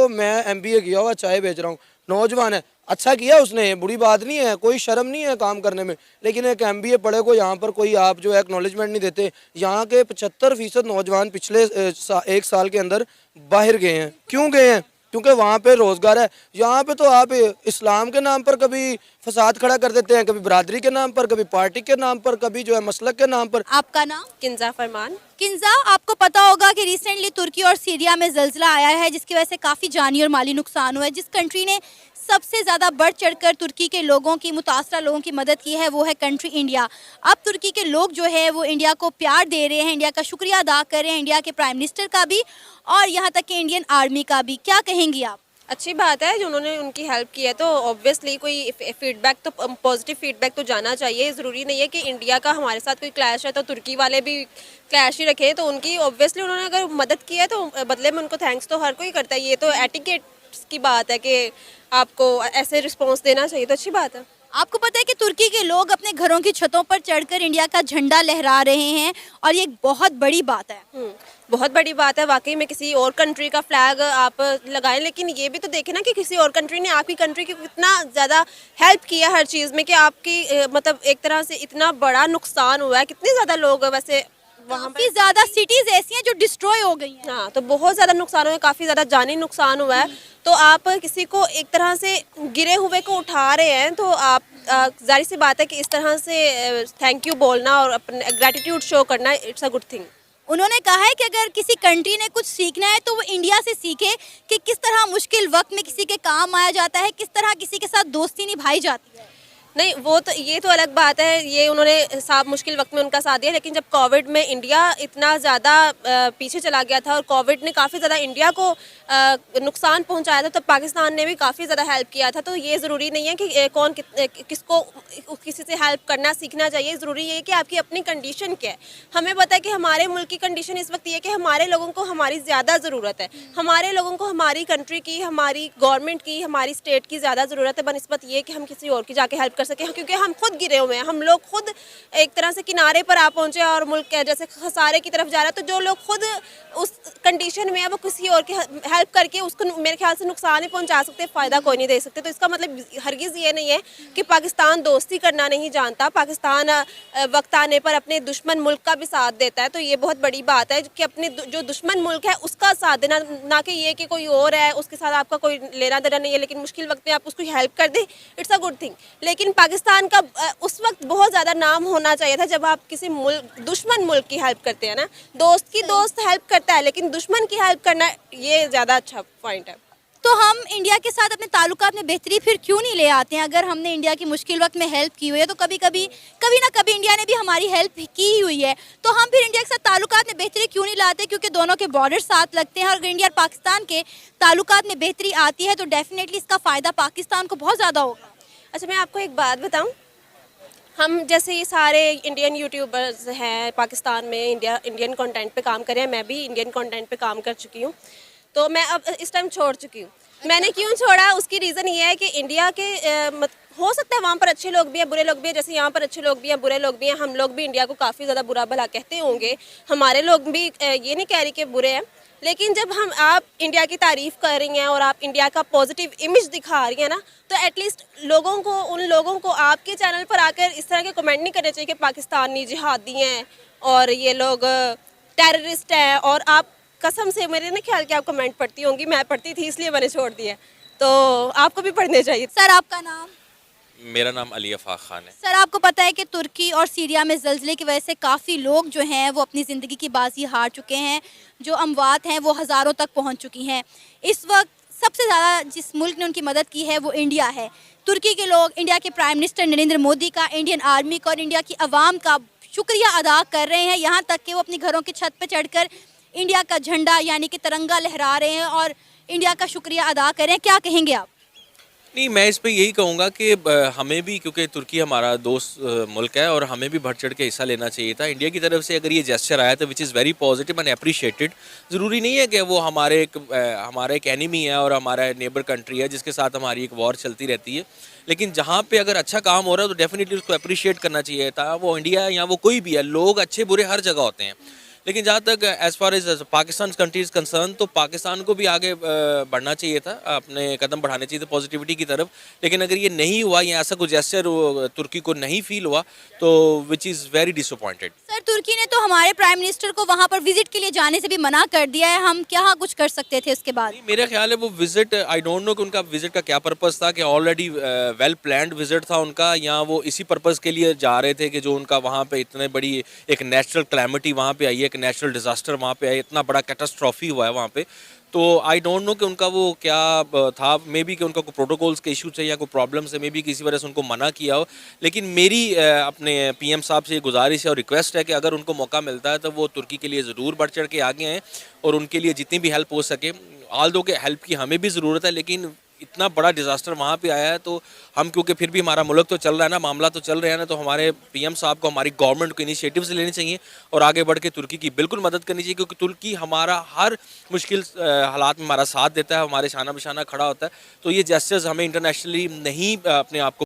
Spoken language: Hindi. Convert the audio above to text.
देखो मैं MBA किया हुआ चाय बेच रहा हूँ, नौजवान है, अच्छा किया उसने, बुरी बात नहीं है, कोई शर्म नहीं है काम करने में। लेकिन एक MBA पढ़े को यहाँ पर कोई आप जो है एक्नॉलेजमेंट नहीं देते। यहाँ के 75% नौजवान पिछले एक साल के अंदर बाहर गए हैं। क्यों गए हैं? क्योंकि वहाँ पे रोज़गार है। यहाँ पे तो आप इस्लाम के नाम पर कभी फसाद खड़ा कर देते हैं, कभी बरादरी के नाम पर, कभी पार्टी के नाम पर, कभी जो है मसलक के नाम पर। आपका नाम? किंजा फरमान। किंजा, आपको पता होगा कि रिसेंटली तुर्की और सीरिया में जल्जला आया है, जिसकी वजह से काफ़ी जानी और माली नुकसान हुआ है। जिस कंट्री ने सबसे ज़्यादा बढ़ चढ़कर तुर्की के लोगों की, मुतासरा लोगों की मदद की है, वो है कंट्री इंडिया। अब तुर्की के लोग जो है वो इंडिया को प्यार दे रहे हैं, इंडिया का शुक्रिया अदा कर रहे हैं, इंडिया के प्राइम मिनिस्टर का भी और यहाँ तक कि इंडियन आर्मी का भी। क्या कहेंगी आप? अच्छी बात है जो उन्होंने उनकी हेल्प की है, तो ऑब्वियसली कोई फीडबैक तो पॉजिटिव फीडबैक तो जाना चाहिए। ज़रूरी नहीं है कि इंडिया का हमारे साथ कोई क्लैश है तो तुर्की वाले भी क्लैश ही रखें। तो उनकी ऑब्वियसली उन्होंने अगर मदद की है तो बदले में उनको थैंक्स तो हर कोई करता है। ये तो एटिकेट की बात है कि आपको ऐसे रिस्पॉन्स देना चाहिए, तो अच्छी बात है। आपको पता है कि तुर्की के लोग अपने घरों की छतों पर चढ़कर इंडिया का झंडा लहरा रहे हैं और ये एक बहुत बड़ी बात है। बहुत बड़ी बात है वाकई में। किसी और कंट्री का फ्लैग आप लगाएं, लेकिन ये भी तो देखें ना कि किसी और कंट्री ने आपकी कंट्री की कितना ज़्यादा हेल्प किया हर चीज़ में, कि आपकी मतलब एक तरह से इतना बड़ा नुकसान हुआ है। कितने ज़्यादा लोग वैसे वहाँ काफी ज्यादा सिटीज ऐसी हैं जो डिस्ट्रॉय हो गई हैं। हाँ, तो बहुत ज़्यादा नुकसान हुआ है, काफ़ी ज़्यादा जानी नुकसान हुआ है। तो आप किसी को एक तरह से गिरे हुए को उठा रहे हैं, तो आप जाहिर सी बात है कि इस तरह से थैंक यू बोलना और अपने ग्रैटिट्यूड शो करना, इट्स अ गुड थिंग। उन्होंने कहा है कि अगर किसी कंट्री ने कुछ सीखना है तो वो इंडिया से सीखे कि किस तरह मुश्किल वक्त में किसी के काम आया जाता है, किस तरह किसी के साथ दोस्ती निभाई जाती है। नहीं, वो तो ये तो अलग बात है, ये उन्होंने साफ मुश्किल वक्त में उनका साथ दिया। लेकिन जब कोविड में इंडिया इतना ज़्यादा पीछे चला गया था और कोविड ने काफ़ी ज़्यादा इंडिया को नुकसान पहुंचाया था, तो पाकिस्तान ने भी काफ़ी ज़्यादा हेल्प किया था। तो ये ज़रूरी नहीं है कि कौन किसको किसी से हेल्प करना सीखना चाहिए। ज़रूरी ये है कि आपकी अपनी कंडीशन क्या है। हमें पता है कि हमारे मुल्क की कंडीशन इस वक्त ये है कि हमारे लोगों को हमारी ज़्यादा ज़रूरत है। हमारे लोगों को हमारी कंट्री की, हमारी गवर्नमेंट की, हमारी स्टेट की ज़्यादा ज़रूरत है बनस्बत ये कि हम किसी और की जाके हेल्प कर सके। क्योंकि हम खुद गिरे हुए हैं, हम लोग खुद एक तरह से किनारे पर आ पहुंचे और मुल्क जैसे खसारे की तरफ जा रहा है। तो जो लोग खुद उस कंडीशन में है वो किसी और की हेल्प करके उसको मेरे ख्याल से नुकसान ही पहुंचा सकते, फ़ायदा कोई नहीं दे सकते। तो इसका मतलब हरगिज़ ये नहीं है कि पाकिस्तान दोस्ती करना नहीं जानता। पाकिस्तान वक्त आने पर अपने दुश्मन मुल्क का भी साथ देता है। तो ये बहुत बड़ी बात है कि अपने जो दुश्मन मुल्क है उसका साथ देना, ना कि ये कि कोई और है उसके साथ आपका कोई लेना देना नहीं है, लेकिन मुश्किल वक्त में आप उसको हेल्प कर दें, इट्स अ गुड थिंग। लेकिन पाकिस्तान का उस वक्त बहुत ज़्यादा नाम होना चाहिए था जब आप किसी दुश्मन मुल्क की हेल्प करते हैं ना। दोस्त की दोस्त हेल्प करता है, लेकिन दुश्मन की हेल्प करना ये ज़्यादा अच्छा पॉइंट है। तो हम इंडिया के साथ अपने ताल्लुकात में बेहतरी फिर क्यों नहीं ले आते हैं? अगर हमने इंडिया की मुश्किल वक्त में हेल्प की हुई है तो कभी ना कभी इंडिया ने भी हमारी हेल्प की हुई है, तो हम फिर इंडिया के साथ ताल्लुकात में बेहतरी क्यों नहीं लाते? क्योंकि दोनों के बॉर्डर साथ लगते हैं और अगर इंडिया और पाकिस्तान के ताल्लुकात में बेहतरी आती है तो डेफिनेटली इसका फ़ायदा पाकिस्तान को बहुत ज़्यादा होगा। अच्छा, मैं आपको एक बात बताऊँ। हम जैसे ये सारे इंडियन यूट्यूबर्स हैं पाकिस्तान में, इंडियन कंटेंट पे काम कर रहे हैं। मैं भी इंडियन कंटेंट पे काम कर चुकी हूँ, तो मैं अब इस टाइम छोड़ चुकी हूँ। मैंने क्यों छोड़ा, उसकी रीज़न ये है कि इंडिया के हो सकता है वहाँ पर अच्छे लोग भी हैं, बुरे लोग भी हैं। जैसे यहाँ पर अच्छे लोग भी हैं, बुरे लोग भी हैं। हम लोग भी इंडिया को काफ़ी ज़्यादा बुरा भला कहते होंगे, हमारे लोग भी ये नहीं कह रही कि बुरे हैं। लेकिन जब आप इंडिया की तारीफ़ कर रही हैं और आप इंडिया का पॉजिटिव इमेज दिखा रही हैं ना, तो एटलीस्ट उन लोगों को आपके चैनल पर आकर इस तरह के कमेंट नहीं करने चाहिए कि पाकिस्तानी जिहादी हैं और ये लोग टेररिस्ट हैं। और आप कसम से, मेरे ना ख्याल कि आप कमेंट पढ़ती होंगी, मैं पढ़ती थी इसलिए मैंने छोड़ दिया, तो आपको भी पढ़ने चाहिए। सर, आपका नाम? मेरा नाम अली अफाक खान है। सर, आपको पता है कि तुर्की और सीरिया में ज़ल्ज़ले की वजह से काफ़ी लोग जो हैं वो अपनी ज़िंदगी की बाजी हार चुके हैं। जो अमवात हैं वो हज़ारों तक पहुंच चुकी हैं। इस वक्त सबसे ज़्यादा जिस मुल्क ने उनकी मदद की है वो इंडिया है। तुर्की के लोग इंडिया के प्राइम मिनिस्टर नरेंद्र मोदी का, इंडियन आर्मी का और इंडिया की आवाम का शुक्रिया अदा कर रहे हैं। यहाँ तक कि वो अपनी घरों की छत पर चढ़कर इंडिया का झंडा यानी कि तिरंगा लहरा रहे हैं और इंडिया का शुक्रिया अदा कर रहे हैं। क्या कहेंगे आप? नहीं, मैं इस पे यही कहूँगा कि हमें भी, क्योंकि तुर्की हमारा दोस्त मुल्क है और हमें भी बढ़ चढ़ के हिस्सा लेना चाहिए था। इंडिया की तरफ से अगर ये जेस्चर आया तो which is very positive and appreciated. ज़रूरी नहीं है कि वो हमारा एक एनिमी है और हमारा नेबर कंट्री है जिसके साथ हमारी एक वॉर चलती रहती है। लेकिन जहाँ पे अगर अच्छा काम हो रहा है तो डेफिनेटली उसको अप्रिशिएट करना चाहिए था। वो इंडिया या वो कोई भी है, लोग अच्छे बुरे हर जगह होते हैं। लेकिन जहाँ तक as far as Pakistan country is concerned, तो पाकिस्तान को भी आगे बढ़ना चाहिए था, अपने कदम बढ़ाने चाहिए थे पॉजिटिविटी की तरफ। लेकिन अगर ये नहीं हुआ या ऐसा कुछ जेस्चर तुर्की को नहीं फील हुआ तो which is very disappointed. Sir, तुर्की ने तो हमारे प्राइम मिनिस्टर को वहाँ पर विजिट के लिए जाने से भी मना कर दिया है, हम क्या कुछ कर सकते थे उसके बाद? नहीं, मेरा ख्याल है वो विजिट, आई डोंट नो कि उनका विजिट का क्या पर्पस था, कि ऑलरेडी वेल प्लान्ड विजिट था उनका, या वो इसी पर्पस के लिए जा रहे थे कि जो उनका वहाँ पे इतने बड़ी एक नेचुरल क्लैमिटी वहाँ पे आई है, एक नेचुरल डिजास्टर वहाँ पे आई, इतना बड़ा कैटास्ट्रॉफी हुआ है वहाँ पे। तो आई डोंट नो कि उनका वो क्या था, मे बी कि उनका कोई प्रोटोकॉल्स के इशू थे या कोई प्रॉब्लम्स है, मे बी किसी वजह से उनको मना किया हो। लेकिन मेरी अपने पीएम साहब से ये गुजारिश है और रिक्वेस्ट है कि अगर उनको मौका मिलता है तो वो तुर्की के लिए ज़रूर बढ़ चढ़ के आगे आएँ और उनके लिए जितनी भी हेल्प हो सके, ऑल दो के हेल्प की हमें भी ज़रूरत है, लेकिन इतना बड़ा डिज़ास्टर वहाँ पे आया है तो हम, क्योंकि फिर भी हमारा मुल्क तो चल रहा है ना, मामला तो चल रहा है ना, तो हमारे पीएम साहब को, हमारी गवर्नमेंट को इनिशिएटिव्स लेने चाहिए और आगे बढ़ के तुर्की की बिल्कुल मदद करनी चाहिए, क्योंकि तुर्की हमारा हर मुश्किल हालात में हमारा साथ देता है, हमारे शाना बिशाना खड़ा होता है। तो ये जेस्चर्स हमें इंटरनेशनली नहीं अपने आप को